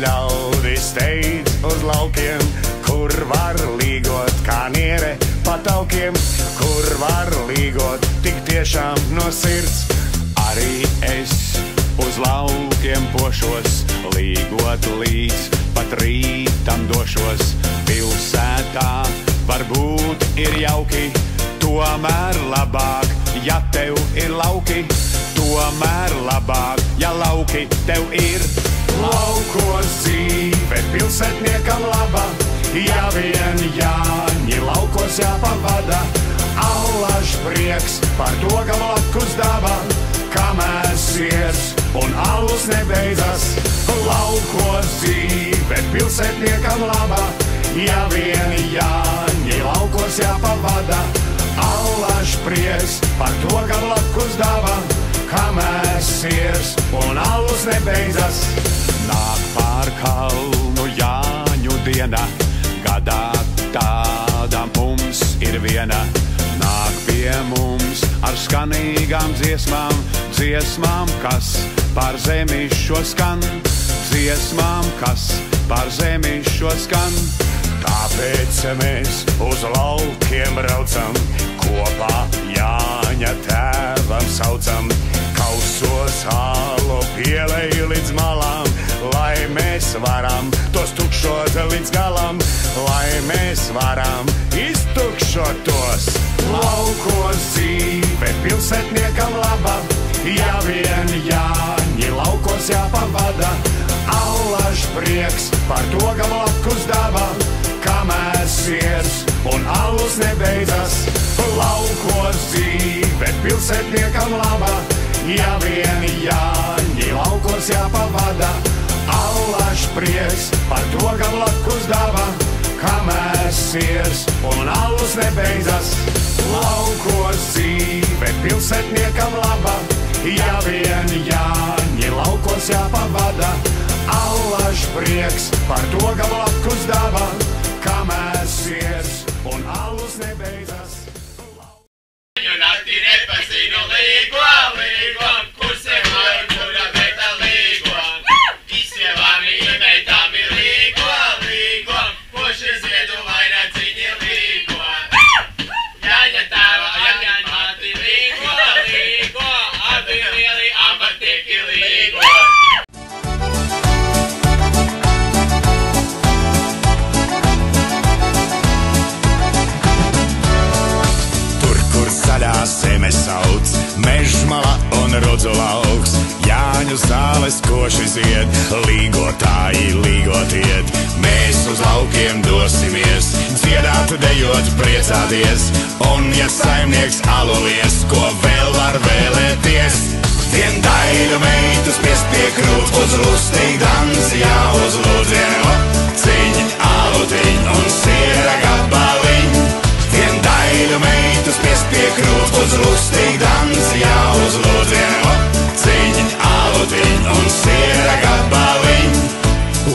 ļaudis steidz uz laukiem, kur var līgot kā niere pa taukiem, kur var līgot tik tiešām no sirds. Arī es uz laukiem pošos, līgot līdz pat rītam došos. Pilsētā varbūt ir jauki, tomēr labāk, ja tev ir lauki. Tomēr labāk, ja lauki tev ir. Laukos dzīve pilsētniekam laba, ja vien Jāņi laukos jāpavada. Allaž prieks par to, ka blakus daba, kamēr siers un alus nebeidzas. Laukos dzīve pilsētniekam laba, ja vien Jāņi laukos jāpavada. Allaž prieks par to, ka blakus daba, kamēr siers un alus nebeidzas. Nāk pār kalnu Jāņu diena, gadā tāda mums ir viena. Nāk pie mums ar skanīgām dziesmām, dziesmām, kas par zemi šo skan, dziesmām, kas par zemi šo skan. Tāpēc mēs uz laukiem braucam, kopā Jāņa tēvam saucam. Kausos alu pielej līdz malām, lai mēs varam tos tukšot līdz galam, lai mēs varam iztukšot tos. Laukos dzīve pilsētniekam laba, ja vien Jāņi laukos jāpavada. Allaž prieks par to, ka blakus daba, kamēr siers un alus nebeidzas. Laukos dzīve pilsētniekam laba, ja vien Jāņi laukos jāpavada. Allaž prieks par to, ka blakus daba, kamēr siers un alus nebeidzas. Laukos dzīve pilsētniekam laba, ja vien Jāņi laukos jāpavada. Allaž prieks par to, ka blakus daba, kamēr siers un alus nebeidzas. Nakti nepazinu līgo, līgo, kur sev kura vieta līgo. Visiem īmeitām ir līgo, līgo, poši ziedu vairāk ciņi līgo. Jāņa tēva, Jāņa māti līgo, līgo, abi lieli amatnieki līgo. Zaļā zeme sauc, mežmala un rudzu lauks. Jāņu zāles koši zied, līgotāji līgotiet. Mēs uz laukiem dosimies, dziedāt, dejot, priecāties. Un ja saimnieks alulies, ko vēl var vēlēties? Vien daļu meitu spiest pie krūt, uz lustīgu dansi jāuzlūdzienu. Ciņ, alutiņ un siera gabaliņ. Vien daļu meitu spiest pie krūt, uz lustīgu dansi jāuzlūdzienu. Ciņ, alutiņ un siera gabaliņ.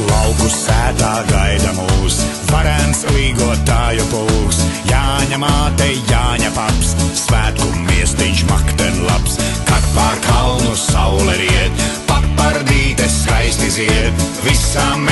Lauku sētā gaida mūs, varens līgotāju pūs. Jāņa māte, Jāņa paps, svētku miestiņš maktenlaps. Kad pār kalnu saule riet, papardītes skaisti zied. Visām